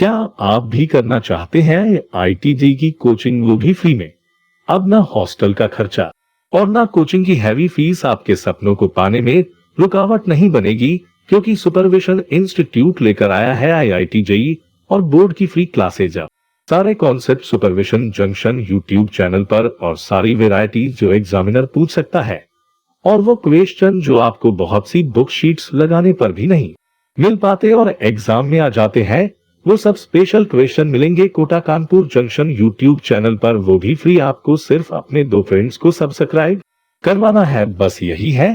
क्या आप भी करना चाहते हैं आईटीजी की कोचिंग, वो भी फ्री में? अब ना हॉस्टल का खर्चा और ना कोचिंग की हैवी फीस आपके सपनों को पाने में रुकावट नहीं बनेगी, क्योंकि सुपरविजन इंस्टीट्यूट लेकर आया है आईआईटी जेईई और बोर्ड की फ्री क्लासेज। अब सारे concept supervision junction YouTube channel पर, और सारी वैरायटी जो एग्जामिनर पूछ सकता है, और वो क्वेश्चन जो आपको बहुत सी बुक शीट्स लगाने पर भी नहीं मिल पाते और एग्जाम में आ जाते हैं, वो सब स्पेशल क्वेश्चन मिलेंगे Kota Kanpur junction YouTube channel पर, वो भी फ्री। आपको सिर्फ अपने 2 फ्रेंड्स को सब्सक्राइब करवाना है, बस यही है।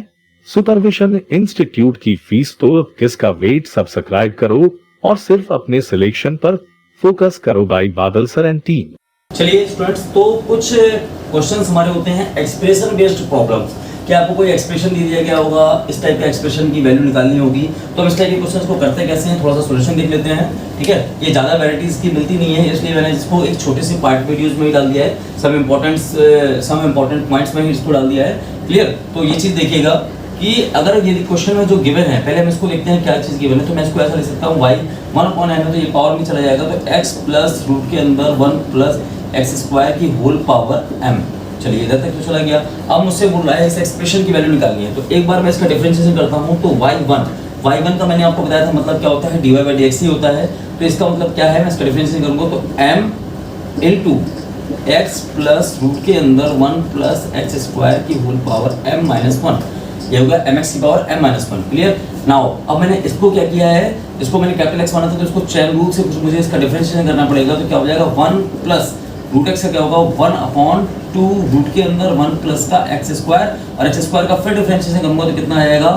सुपरविजन इंस्टीट्यूट की फीस तो अब किसका वेट, सब्सक्राइब करो और सिर्फ अपने सिलेक्शन पर फोकस करो। बाय बादल सर एंड टीम। चलिए स्टूडेंट्स, तो कुछ क्वेश्चंस हमारे होते हैं एक्सप्रेशन बेस्ड प्रॉब्लम्स। क्या आपको कोई एक्सप्रेशन दे दिया गया होगा, इस टाइप का एक्सप्रेशन की वैल्यू निकालनी होगी, तो हम इस टाइप के क्वेश्चंस को करते कैसे हैं, थोड़ा सा सॉल्यूशन देख लेते हैं। ठीक है, ये ज़्यादा वैराइटीज़ की मिलती नहीं है, इसलिए मैंने इसको एक छोटे से पार्ट वीडियोज़ में ही डाल दिया है। सम इम्पोर्टेंट पॉइंट्स में ही इसको डाल दिया है। क्लियर? तो ये चीज़ देखिएगा कि अगर ये क्वेश्चन में जो गिवन है, पहले हम इसको देखते हैं क्या चीज़ गिवन है। तो मैं इसको ऐसा लिख सकता हूँ, y 1/n है तो ये पावर में चला जाएगा, तो x प्लस रूट के अंदर 1 प्लस एक्स स्क्वायर की होल पावर m। चलिए इधर तक तो चला गया। अब मुझसे बोल रहा है इस एक्सप्रेशन की वैल्यू निकालनी है, तो एक बार मैं इसका डिफरेंशिएशन करता हूँ। तो y1 का मैंने आपको बताया था मतलब क्या होता है, dy/dx ही होता है। तो इसका मतलब क्या है, मैं इसका डिफरेंशिएशन करूँगा तो m into x plus root के अंदर 1 प्लस एक्स स्क्वायर की होल पावर m-1, ये होगा mx की पावर m-1। क्लियर? नाउ अब मैंने इसको क्या किया है, इसको मैंने कैपिटल एक्स माना था, तो इसको चैन रूल से मुझे इसका डिफरेंशिएशन करना पड़ेगा। तो क्या हो जाएगा, 1 प्लस रूट एक्स का क्या होगा, 1/2 रूट के अंदर 1 प्लस का एक्स स्क्वायर, और एक्स स्क्वायर का फिर डिफरेंशिएशन करूंगा तो कितना आएगा,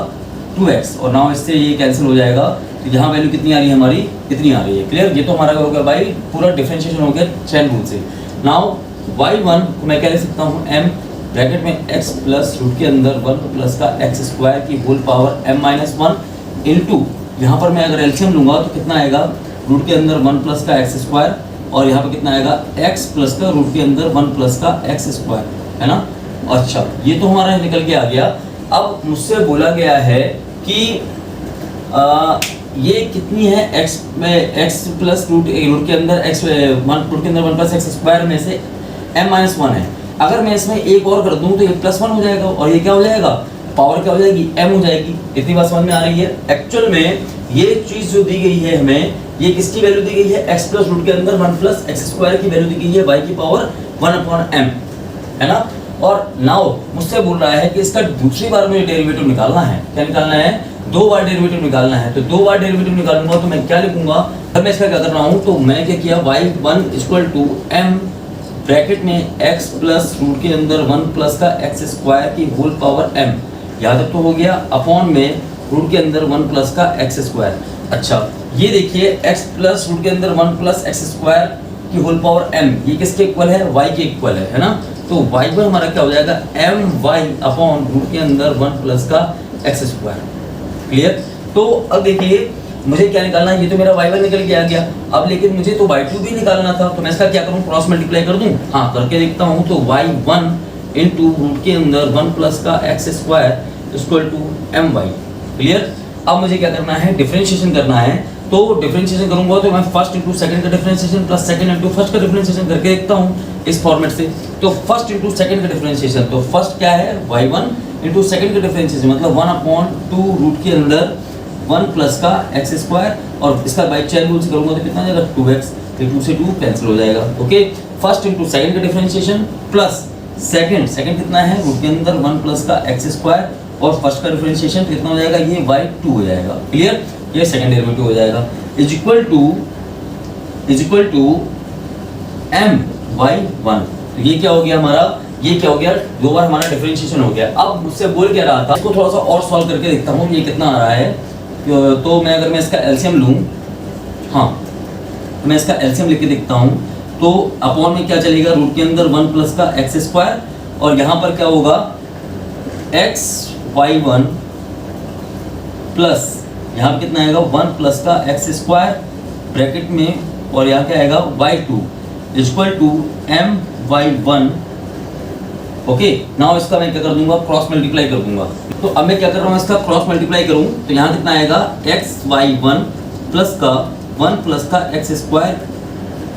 2x। और नाउ इससे ये कैंसिल हो जाएगा, तो यहाँ वैल्यू कितनी आ रही है हमारी, इतनी आ रही है। क्लियर? ये तो हमारा हो गया भाई पूरा डिफरेंशिएशन हो गया चैन रूल से। नाउ y1 को मैं क्या लिख सकता हूँ, m ब्रैकेट में x प्लस रूट के अंदर 1 प्लस का एक्स स्क्वायर की होल पावर m-1 इंटू, यहाँ पर मैं अगर एलसीएम लूंगा तो कितना आएगा, रूट के अंदर 1 प्लस का एक्स स्क्वायर, और यहाँ पे कितना आएगा, x प्लस का रूट के अंदर 1 प्लस का एक्स स्क्वायर, है ना। अच्छा, ये तो हमारा निकल के आ गया। अब मुझसे बोला गया है कि ये कितनी है, x प्लस रूट के अंदर रूट के अंदर 1 प्लस एक्स स्क्वायर में से m-1 है। अगर मैं इसमें एक और कर दूं तो ये +1 हो जाएगा, और ये क्या हो जाएगा, पावर क्या हो जाएगी, m हो जाएगी। इतनी बात समझ में आ रही है। एक्चुअल में ये चीज जो दी गई है हमें, ये किसकी वैल्यू दी गई है, x प्लस रूट के अंदर 1 प्लस एक्स स्क्वायर की वैल्यू दी गई है y की पावर 1/m, है ना। और नाउ मुझसे बोल रहा है कि इसका दूसरी बार मुझे डेरिवेटिव निकालना है। क्या निकालना है, 2 बार डेरिवेटिव निकालना है। तो 2 बार डेरिवेटिव निकालूंगा तो मैं क्या लिखूंगा, अगर मैं इसका क्या कर रहा हूँ, तो मैं क्या किया, y1 equal to m bracket में x प्लस रूट के अंदर 1 प्लस का एक्स स्क्वायर की होल पावर m, यहाँ तक तो हो गया, अपॉन में रूट के अंदर 1 प्लस का एक्स स्क्वायर। अच्छा, ये देखिए x प्लस रूट के अंदर 1 प्लस एक्स स्क्वायर की होल पावर m, ये किसके इक्वल है, y के इक्वल है ना। तो y1 हमारा क्या हो जाएगा, my अपॉन रूट के अंदर 1 प्लस का एक्स स्क्वायर। क्लियर? तो अब देखिए मुझे क्या निकालना है, ये तो मेरा y1 निकल के आ गया। अब लेकिन मुझे तो y2 भी निकालना था, तो मैं इसका क्या करूं, क्रॉस मल्टीप्लाई कर दूं। हाँ, करके देखता हूं। तो y1 इंटू रूट के अंदर 1 प्लस का x square equal to my। Clear? अब मुझे क्या करना है, डिफरेंशिएशन करना है। तो डिफरेंशिएशन करूंगा तो मैं फर्स्ट इंटू सेकंड का differentiation plus second into first का डिफरेंशिएशन करके देखता हूं इस फॉर्मेट से। तो फर्स्ट इंटू सेकंड का डिफरेंशिएशन, तो फर्स्ट क्या है, y1 इंटू सेकंड का डिफरेंशिएशन मतलब 1/2 रूट के अंदर 1 प्लस का एक्स स्क्वायर, और इसका बाई चेन रूल से करूंगा तो कितना जाएगा, 2x। तो 2 से 2 कैंसिल हो जाएगा। ओके, फर्स्ट इंटू सेकंड का डिफरेंशिएशन प्लस सेकंड कितना है, रूट के अंदर 1 प्लस का एक्स स्क्वायर, और फर्स्ट का डिफरेंशिएशन कितना हो जाएगा, ये y2 हो जाएगा। क्लियर? ये सेकंड डेरिवेटिव हो जाएगा, इज इक्वल टू my1। तो ये क्या हो गया हमारा, ये क्या हो गया, 2 बार हमारा डिफरेंशिएशन हो गया। अब मुझसे बोल क्या रहा था, इसको थोड़ा सा और सॉल्व करके देखता हूँ ये कितना आ रहा है। तो मैं अगर मैं इसका एलसीएम लूँ, हाँ तो मैं इसका एलसीएम लेके देखता हूँ, तो अपॉन में क्या चलेगा, रूट के अंदर 1 प्लस का एक्स स्क्वायर, और यहाँ पर क्या होगा, y1 प्लस यहाँ पर कितना आएगा, 1 प्लस का एक्स स्क्वायर ब्रैकेट में, और यहाँ क्या आएगा, y2 equal to my1। Okay, now इसका मैं क्या कर दूंगा, क्रॉस मल्टीप्लाई कर दूंगा। तो अब मैं क्या कर रहा हूँ, इसका क्रॉस मल्टीप्लाई करूँ तो यहाँ कितना आएगा, xy1 प्लस का 1 प्लस का x square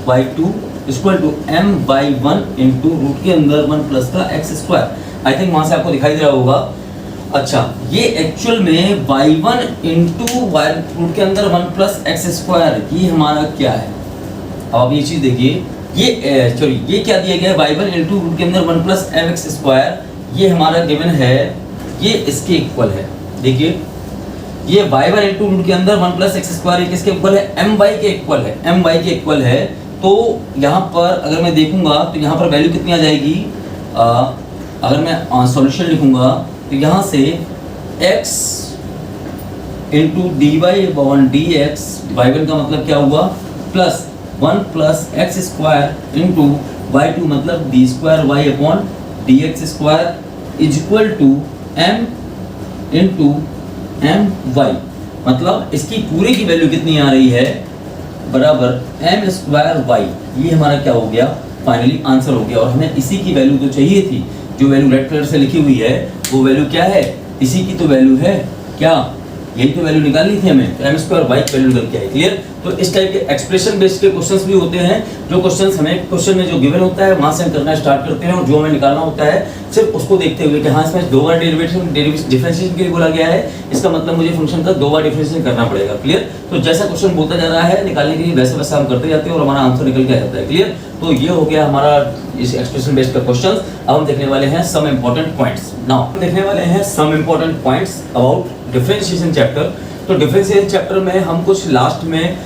by 2 equal to m by 1 into root के अंदर 1 प्लस का एक्स स्क्वायर। आई थिंक वहां से आपको दिखाई दे रहा होगा। अच्छा, ये एक्चुअल में y1 इंटू रूट के अंदर 1 प्लस एक्स स्क्वायर, ये हमारा क्या है? अब आप ये चीज देखिए, ये क्या दिया गया है? y1 इंटू रूट के अंदर 1 प्लस एम एक्स स्क्वायर, ये हमारा गिवन है, ये इसके इक्वल है। देखिए ये y1 इंटू रूट के अंदर 1 प्लस एक्स स्क्वायर किसके इक्वल है? my के इक्वल है, my के इक्वल है। तो यहाँ पर अगर मैं देखूंगा तो यहाँ पर वैल्यू कितनी आ जाएगी? अगर मैं सॉल्यूशन लिखूंगा तो यहाँ से x into d y upon d x, y1 का मतलब क्या हुआ? Plus 1 plus x square into y2 मतलब d square y upon d x square is equal to m into m y. मतलब इसकी पूरे की वैल्यू कितनी आ रही है? बराबर एम स्क्वायर वाई। ये हमारा क्या हो गया? फाइनली आंसर हो गया। और हमें इसी की वैल्यू तो चाहिए थी, जो वैल्यू रेड कलर से लिखी हुई है वो वैल्यू क्या है? इसी की तो वैल्यू है क्या? यही तो वैल्यू निकालनी थी हमें, तो एम स्क्वायर वाई की वैल्यू निकल के आई। क्लियर? तो इस टाइप के एक्सप्रेशन बेस्ड के क्वेश्चंस भी होते हैं, जो क्वेश्चंस हमें क्वेश्चन में जो गिवन होता है वहां से हम करना स्टार्ट करते हैं, और जो हमें निकालना होता है सिर्फ उसको देखते हुए कि हाँ इसमें 2 बार डिफरेंशिएशन के लिए बोला गया है, इसका मतलब मुझे फंक्शन का 2 बार डिफरेंशिएशन करना पड़ेगा। क्लियर? तो जैसा क्वेश्चन बोलता जा रहा है निकालने के लिए वैसे वैसे हम करते जाते हैं और हमारा आंसर निकल के आ जाता है। क्लियर? तो ये हो गया हमारा इस एक्सप्रेशन बेस्ड का क्वेश्चन। अब हम देखने वाले हैं सम इंपॉर्टेंट पॉइंट्स। नाउ देखने वाले हैं some important points about differentiation chapter. तो डिफरेंशिएशन चैप्टर में हम कुछ लास्ट में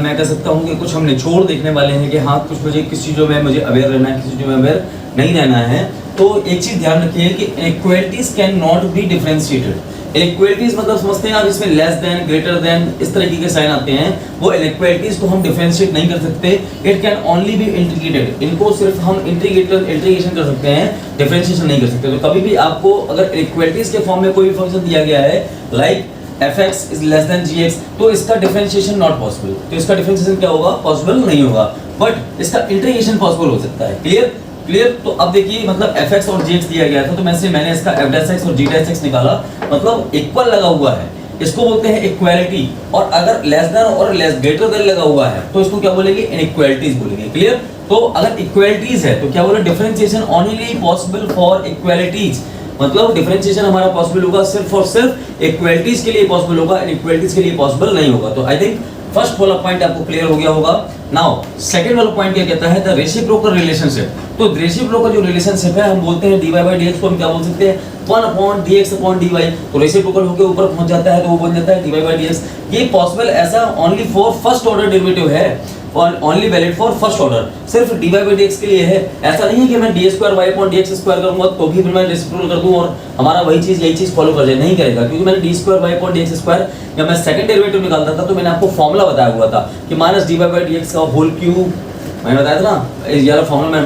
मैं कह सकता हूँ कि कुछ हम निचोड़ देखने वाले हैं कि हाँ कुछ मुझे किस चीज़ों में मुझे अवेयर रहना है, किस चीज़ों में अवेयर नहीं रहना है। तो एक चीज़ ध्यान रखिए कि inequalities can not be differentiated. Inequalities मतलब समझते हैं आप, इसमें लेस देन, ग्रेटर देन, इस तरीके के साइन आते हैं, वो इनइक्वालिटीज को हम डिफरेंशिएट नहीं कर सकते। It can only be integrated. इनको सिर्फ हम इंटीग्रेशन कर सकते हैं, डिफरेंशिएशन नहीं कर सकते। तो कभी भी आपको अगर इनइक्वालिटीज के फॉर्म में कोई भी फंक्शन दिया गया है like fx is less than gx, तो इसका डिफरेंशिएशन नॉट पॉसिबल। तो इसका डिफरेंशिएशन क्या होगा? पॉसिबल नहीं होगा, बट इसका इंटीग्रेशन पॉसिबल हो सकता है। क्लियर? तो अब देखिए मतलब fx और gx दिया गया था, तो मैंने इसका f' और g' निकाला, मतलब इक्वल लगा हुआ है, इसको बोलते हैं इक्वालिटी। और अगर लेस देन और ग्रेटर देन लगा हुआ है तो इसको क्या बोलेंगे? इनइक्वालिटीज बोलेंगे। क्लियर? तो अगर इक्वालिटीज है तो क्या बोले? Differentiation only possible for equalities. मतलब डिफरेंशिएशन हमारा पॉसिबल होगा सिर्फ और सिर्फ इक्वालिटीज के लिए पॉसिबल होगा, इनइक्वालिटीज के लिए पॉसिबल नहीं होगा। तो आई थिंक फर्स्ट वाला पॉइंट आपको क्लियर हो गया होगा। नाउ सेकंड वाला पॉइंट क्या कहता है? The reciprocal relationship. तो रेसिप्रोकल जो रिलेशनशिप है हम बोलते हैं dy बाई dx को हम क्या बोल सकते हैं? 1 अपॉन dx अपॉन dy। तो रेसिप्रोकल होकर ऊपर पहुंच जाता है तो वो बन जाता है dy बाई dx। ये पॉसिबल ऐसा only for first order derivative है, only valid for first order, सिर्फ dy बाई dx के लिए है। ऐसा नहीं है कि मैं d square y upon dx square करूंगा तो भी फिर मैं रेसिप्रोकल कर दूं और हमारा वही चीज यही चीज फॉलो कर जाए, नहीं करेगा। क्योंकि मैंने d square y upon dx square जब मैं सेकंड डेरिवेटिव निकालता था तो मैंने आपको फॉर्मूला बताया हुआ था कि माइनस dy बाई dx का होल क्यूब, मैंने बताया था ना, ये वाला फॉर्मूला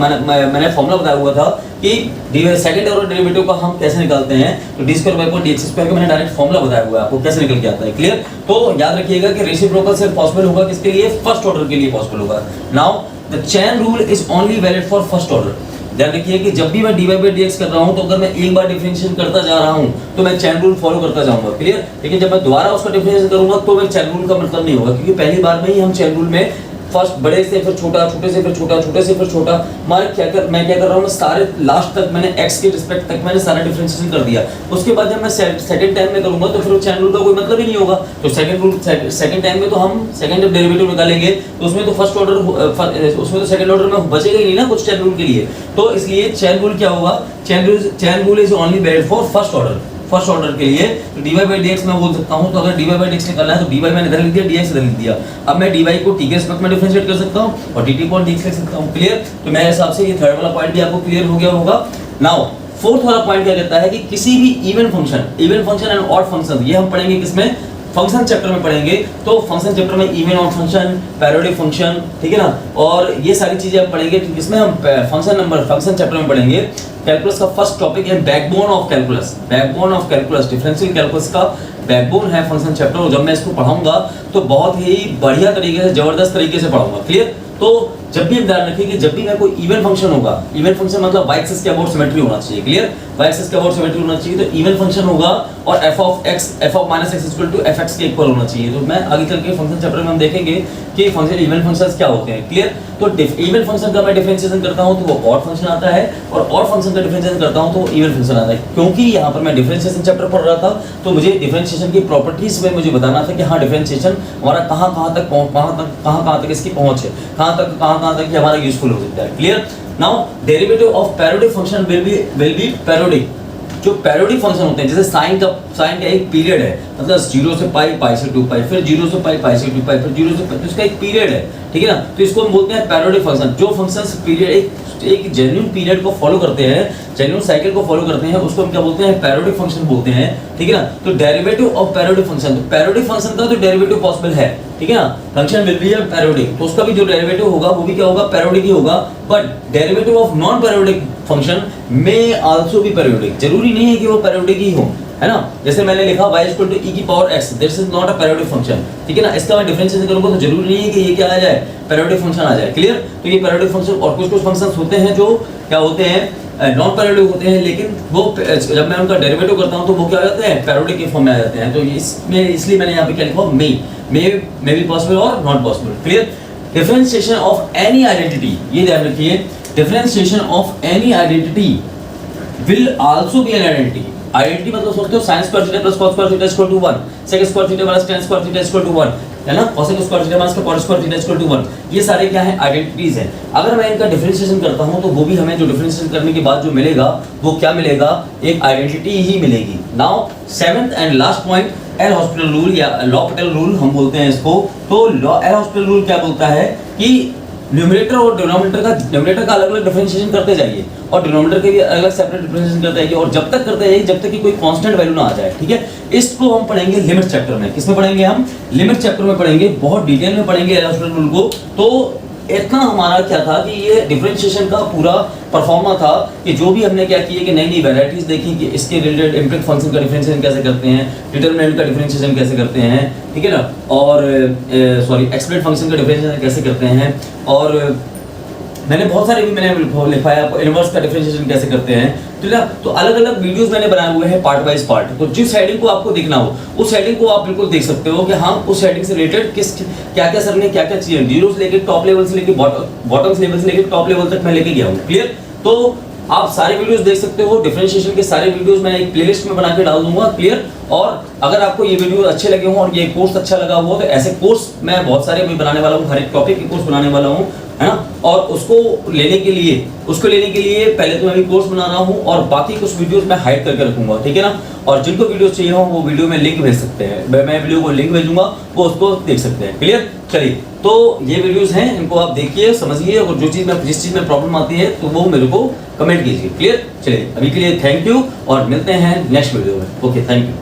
मैंने फॉर्मूला बताया हुआ था कि सेकंड ऑर्डर डेरिवेटिव का हम कैसे निकालते हैं। तो d square y upon dx square का मैंने डायरेक्ट फॉर्मूला बताया हुआ है आपको कैसे निकल के आता है। क्लियर? तो याद रखिएगा कि रेसिप्रोकल सिर्फ पॉसिबल होगा किसके लिए? फर्स्ट ऑर्डर के लिए पॉसिबल होगा। Now the chain rule is only valid for first order. ध्यान रखिए कि जब भी मैं dy बाई dx कर रहा हूं तो अगर मैं एक बार डिफरेंशिएशन करता जा रहा हूं तो मैं चेन रूल फॉलो करता जाऊंगा। क्लियर? लेकिन जब मैं दोबारा उसका डिफरेंशिएशन करूंगा तो मैं चेन रूल का मतलब नहीं होगा, क्योंकि पहली बार में ही हम चेन रूल में फर्स्ट बड़े से फिर छोटा, छोटे से फिर छोटा, छोटे से फिर छोटा, मैं क्या कर रहा हूँ, मैं सारे लास्ट तक मैंने x के रिस्पेक्ट तक मैंने सारा डिफरेंशिएशन कर दिया। उसके बाद जब मैं सेकंड टाइम में करूंगा तो फिर चेन रूल का कोई मतलब ही नहीं होगा। तो सेकंड टाइम में तो हम सेकंड जब डेरिवेटिव निकालेंगे तो उसमें तो फर्स्ट ऑर्डर, उसमें तो सेकंड ऑर्डर में बचेगा ही नहीं ना कुछ चेन रूल के लिए। तो इसलिए चेन रूल क्या होगा? Chain rule is only valid for first order, first order के लिए। तो dy बाई dx मैं बोल सकता हूं, तो अगर dy बाई dx निकालना है तो dy मैंने इधर लिख दिया, dx इधर लिख दिया। अब मैं dy को t के रिस्पेक्ट में डिफरेंशिएट कर सकता हूं और dt अपॉन dx लिख सकता हूं। क्लियर? तो मेरे हिसाब से ये थर्ड वाला पॉइंट भी आपको क्लियर हो गया होगा। नाउ फोर्थ वाला पॉइंट क्या कहता है कि किसी भी even function and odd function, ये हम पढ़ेंगे किसमें? फंक्शन चैप्टर में पढ़ेंगे। तो फंक्शन चैप्टर में इवन ऑड फंक्शन, पैरियोडिक फंक्शन, ठीक है ना, और ये सारी चीजें हम पढ़ेंगे। इसमें हम फंक्शन चैप्टर में पढ़ेंगे। कैलकुलस का फर्स्ट टॉपिक है backbone of calculus, differential calculus का बैकबोन है फंक्शन चैप्टर। और जब मैं इसको पढ़ाऊंगा तो बहुत ही बढ़िया तरीके से, जबरदस्त तरीके से पढ़ाऊंगा। क्लियर? तो जब भी ध्यान रखिए कि जब भी मैं कोई इवन फंक्शन होगा, इवन फंक्शन मतलब y एक्सिस के अबाउट सिमेट्री होना चाहिए, क्लियर, y एक्सिस के अबाउट सिमेट्री होना चाहिए, तो इवन फंक्शन होगा और f of minus x equal to fx के इक्वल होना चाहिए। तो मैं आगे चल के फंक्शन चैप्टर में हम देखेंगे कि फंक्शन इवन फंक्शंस क्या होते हैं, क्लियर। तो इवन फंक्शन का मैं डिफरेंशिएशन करता हूं तो वो ऑड फंक्शन आता है, और ऑड फंक्शन का डिफरेंशिएशन करता हूं तो वो इवन फंक्शन आता है। क्योंकि यहाँ पर मैं डिफरेंशिएशन चैप्टर पढ़ रहा था तो मुझे डिफरेंशिएशन की प्रॉपर्टीज में मुझे बताना था कि हाँ डिफरेंशिएशन हमारा कहाँ तक इसकी पहुंच है, कहाँ तक ये हमारा यूजफुल हो सकता है, clear. Now derivative of periodic function will be periodic. जो पैरोडिक फंक्शन होते हैं, जैसे साइन का एक पीरियड है, मतलब 0 से पाई, पाई से 2 पाई, फिर 0 से पाई, पाई से 2 पाई, फिर 0 से पाई, तो इसका एक पीरियड है, ठीक है ना। तो इसको हम बोलते हैं पैरोडिक फंक्शन। जो फंक्शंस पीरियड एक जेन्युइन पीरियड को फॉलो करते हैं, जेन्युइन साइकिल को फॉलो करते हैं, उसको हम क्या बोलते हैं, पैरोडिक फंक्शन बोलते हैं, ठीक है ना। तो डेरिवेटिव ऑफ पैरोडिक फंक्शन, तो पैरोडिक फंक्शन का तो डेरिवेटिव पॉसिबल है, ठीक है ना। फंक्शन विल बी पैरोडिक, तो उसका भी जो डेरिवेटिव होगा वो भी क्या होगा, पैरोडिक ही होगा। But derivative of non periodic function में आल्सो भी पैरोडिक, जरूरी नहीं है कि वो पैरोडिक ही हो, है ना। जैसे मैंने लिखा y इक्वल टू e की power x, this is not a periodic function, ठीक है ना। इसका मैं डिफरेंशिएशन करूंगा तो जरूरी नहीं है कि ये क्या आ जाए, पैरोडिक फंक्शन आ जाए, क्लियर। तो ये पैरोडिक फंक्शन, और कुछ फंक्शंस होते हैं जो क्या होते हैं, नॉन पैरोडिक होते हैं, लेकिन वो जब मैं उनका डेरिवेटिव करता हूं तो वो क्या हो जाते हैं, पैरोडिक के फॉर्म में आ जाते हैं। तो इसमें इसलिए मैंने यहाँ पे क्या लिखा, मे बी पॉसिबल और not possible, clear. Differentiation of any identity, ये ध्यान रखिए, differentiation of any identity will also be an identity. Identity मतलब सोचते हो sin square theta plus cos square theta equal to 1, sec square theta plus tan square theta equal to 1, है ना, cos square theta plus cot square theta equal to 1। ये सारे क्या है, identities हैं। अगर मैं इनका डिफरेंशिएशन करता हूं तो वो भी हमें जो डिफरेंशिएशन करने के बाद जो मिलेगा वो क्या मिलेगा, एक आइडेंटिटी ही मिलेगी। Now 7th and last point, L hospital rule या लॉपिटल रूल हम बोलते हैं इसको। तो एल हॉस्पिटल रूल क्या बोलता है कि न्यूमरेटर और डिनोमिनेटर का अलग अलग डिफरेंशिएशन करते जाइए और डिनोमिनेटर के भी अलग अलग सेपरेट डिफरेंशिएशन करते जाइए, और जब तक करते जाइए जब तक कि कोई कांस्टेंट वैल्यू ना आ जाए, ठीक है। इसको हम पढ़ेंगे लिमिट चैप्टर में। किसमें पढ़ेंगे हम, लिमिट चैप्टर में पढ़ेंगे, बहुत डिटेल में पढ़ेंगे एल हॉस्पिटल रूल को। तो इतना हमारा क्या था कि ये डिफरेंशिएशन का पूरा परफॉर्मा था कि जो भी हमने क्या किया कि नई नई वैरायटीज देखी कि इसके रिलेटेड इम्प्लिसिट फंक्शन का डिफरेंशिएशन कैसे करते हैं, डिटरमिनेंट का डिफरेंशिएशन कैसे करते हैं, ठीक है ना, और एक्सप्लिसिट फंक्शन का डिफरेंशिएशन कैसे करते हैं, और मैंने बहुत सारे भी मैंने लिखवाया आपको इनवर्स का डिफरेंशिएशन कैसे करते हैं, ठीक है। तो अलग अलग वीडियोस मैंने बनाए हुए हैं पार्ट वाइज पार्ट। तो जिस हेडिंग को आपको देखना हो उस हेडिंग को आप बिल्कुल देख सकते हो कि हम उस हेडिंग से रिलेटेड क्या क्या सर ने क्या क्या चीजें जीरो से लेकर टॉप लेवल से लेकर बॉटम लेवल से लेकर टॉप लेवल तक मैं लेके गया हूँ, क्लियर। तो आप सारे वीडियोस देख सकते हो, डिफरेंशिएशन के सारे वीडियोस मैं एक प्लेलिस्ट में बना के डाल दूंगा, क्लियर। और अगर आपको ये वीडियो अच्छे लगे हों और ये कोर्स अच्छा लगा हुआ तो ऐसे कोर्स मैं बहुत सारे भी बनाने वाला हूँ, हर एक टॉपिक के कोर्स बनाने वाला हूँ, है ना। और उसको लेने के लिए पहले तो मैं भी कोर्स बना रहा हूँ और बाकी कुछ वीडियोस मैं हाइड करके रखूंगा, ठीक है ना। और जिनको वीडियोस चाहिए हो वो वीडियो में लिंक भेज सकते हैं, मैं वीडियो को लिंक भेजूंगा, वो उसको देख सकते हैं, क्लियर। चलिए, तो ये वीडियोस हैं, इनको आप देखिए, समझिए, और जिस चीज़ में प्रॉब्लम आती है तो वो मेरे को कमेंट कीजिए, क्लियर। चलिए, अभी के लिए थैंक यू और मिलते हैं नेक्स्ट वीडियो में। Okay, thank you.